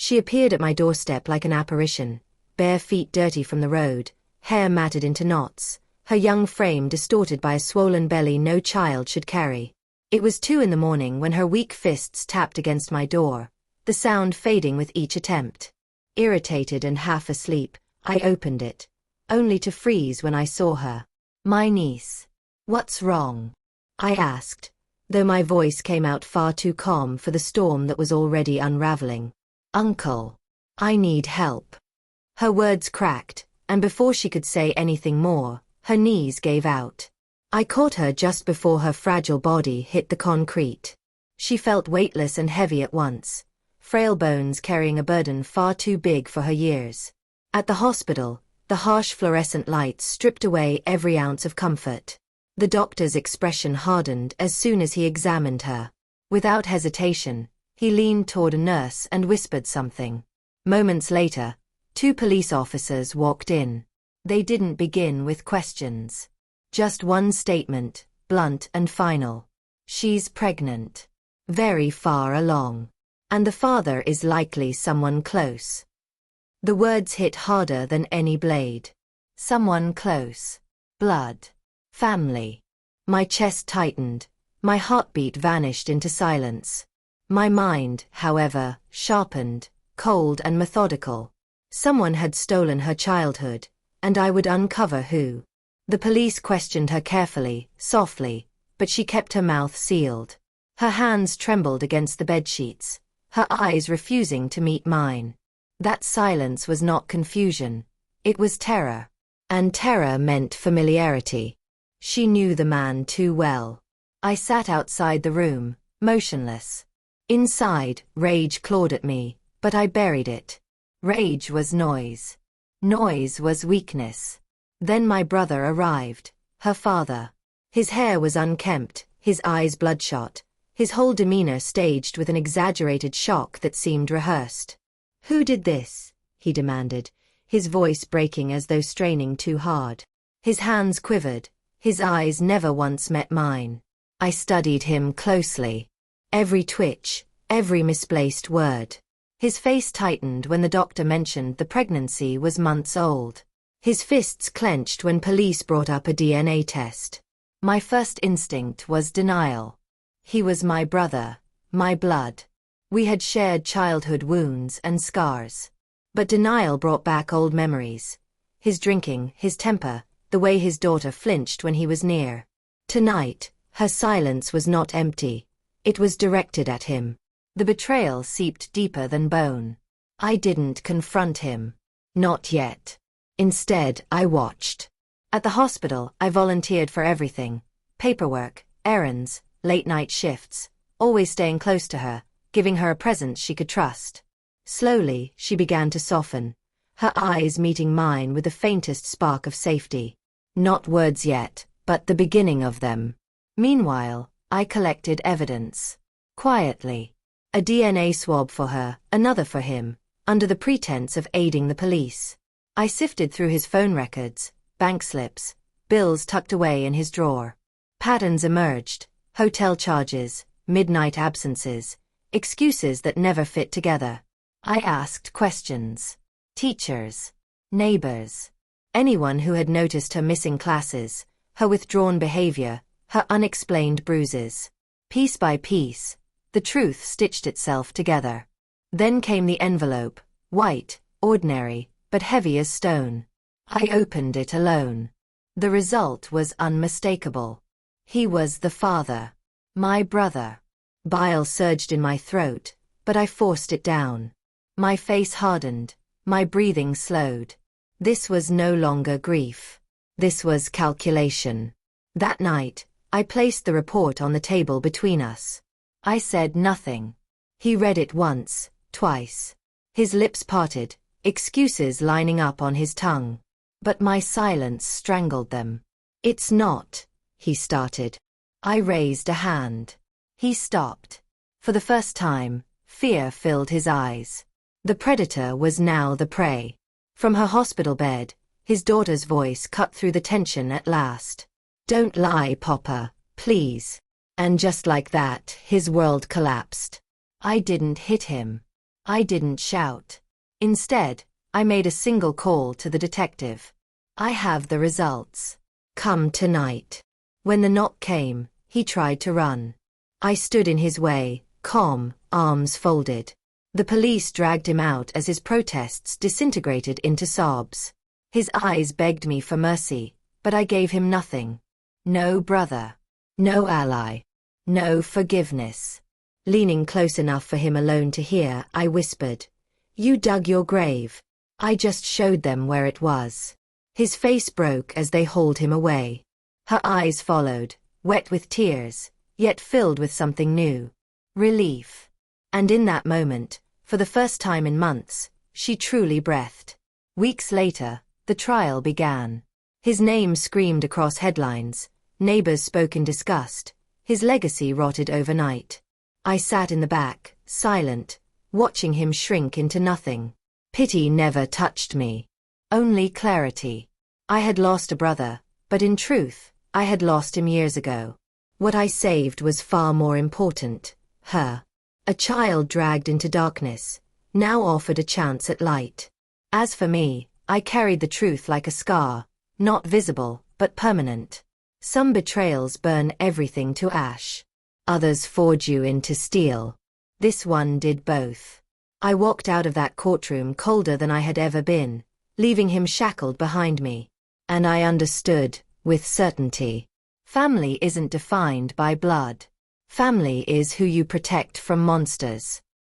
She appeared at my doorstep like an apparition, bare feet dirty from the road, hair matted into knots, her young frame distorted by a swollen belly no child should carry. It was 2 a.m. when her weak fists tapped against my door, the sound fading with each attempt. Irritated and half asleep, I opened it, only to freeze when I saw her. My niece. "What's wrong?" I asked, though my voice came out far too calm for the storm that was already unraveling. "Uncle. I need help." Her words cracked, and before she could say anything more, her knees gave out. I caught her just before her fragile body hit the concrete. She felt weightless and heavy at once, frail bones carrying a burden far too big for her years. At the hospital, the harsh fluorescent lights stripped away every ounce of comfort. The doctor's expression hardened as soon as he examined her. Without hesitation, he leaned toward a nurse and whispered something. Moments later, 2 police officers walked in. They didn't begin with questions. Just one statement, blunt and final. "She's pregnant. Very far along. And the father is likely someone close." The words hit harder than any blade. Someone close. Blood. Family. My chest tightened. My heartbeat vanished into silence. My mind, however, sharpened, cold and methodical. Someone had stolen her childhood, and I would uncover who. The police questioned her carefully, softly, but she kept her mouth sealed. Her hands trembled against the bedsheets, her eyes refusing to meet mine. That silence was not confusion. It was terror. And terror meant familiarity. She knew the man too well. I sat outside the room, motionless. Inside, rage clawed at me, but I buried it. Rage was noise. Noise was weakness. Then my brother arrived, her father. His hair was unkempt, his eyes bloodshot, his whole demeanor staged with an exaggerated shock that seemed rehearsed. "Who did this?" he demanded, his voice breaking as though straining too hard. His hands quivered, his eyes never once met mine. I studied him closely. Every twitch, every misplaced word. His face tightened when the doctor mentioned the pregnancy was months old. His fists clenched when police brought up a DNA test. My first instinct was denial. He was my brother, my blood. We had shared childhood wounds and scars. But denial brought back old memories. His drinking, his temper, the way his daughter flinched when he was near. Tonight, her silence was not empty. It was directed at him. The betrayal seeped deeper than bone. I didn't confront him. Not yet. Instead, I watched. At the hospital, I volunteered for everything. Paperwork, errands, late-night shifts, always staying close to her, giving her a presence she could trust. Slowly, she began to soften, her eyes meeting mine with the faintest spark of safety. Not words yet, but the beginning of them. Meanwhile, I collected evidence. Quietly. A DNA swab for her, another for him, under the pretense of aiding the police. I sifted through his phone records, bank slips, bills tucked away in his drawer. Patterns emerged, hotel charges, midnight absences, excuses that never fit together. I asked questions. Teachers, neighbors, anyone who had noticed her missing classes, her withdrawn behavior, her unexplained bruises. Piece by piece, the truth stitched itself together. Then came the envelope, white, ordinary, but heavy as stone. I opened it alone. The result was unmistakable. He was the father. My brother. Bile surged in my throat, but I forced it down. My face hardened, my breathing slowed. This was no longer grief. This was calculation. That night, I placed the report on the table between us. I said nothing. He read it once, twice. His lips parted, excuses lining up on his tongue. But my silence strangled them. "It's not," he started. I raised a hand. He stopped. For the first time, fear filled his eyes. The predator was now the prey. From her hospital bed, his daughter's voice cut through the tension at last. "Don't lie, Papa, please." And just like that, his world collapsed. I didn't hit him. I didn't shout. Instead, I made a single call to the detective. I have the results. Come tonight. When the knock came, he tried to run. I stood in his way, calm, arms folded. The police dragged him out as his protests disintegrated into sobs. His eyes begged me for mercy, but I gave him nothing. No brother. No ally. No forgiveness. Leaning close enough for him alone to hear, I whispered, "You dug your grave. I just showed them where it was." His face broke as they hauled him away. Her eyes followed, wet with tears, yet filled with something new. Relief. And in that moment, for the first time in months, she truly breathed. Weeks later, the trial began. His name screamed across headlines, neighbors spoke in disgust, his legacy rotted overnight. I sat in the back, silent, watching him shrink into nothing. Pity never touched me. Only clarity. I had lost a brother, but in truth, I had lost him years ago. What I saved was far more important. Her. A child dragged into darkness, now offered a chance at light. As for me, I carried the truth like a scar, not visible, but permanent. Some betrayals burn everything to ash. Others forge you into steel. This one did both. I walked out of that courtroom colder than I had ever been, leaving him shackled behind me. And I understood, with certainty. Family isn't defined by blood. Family is who you protect from monsters.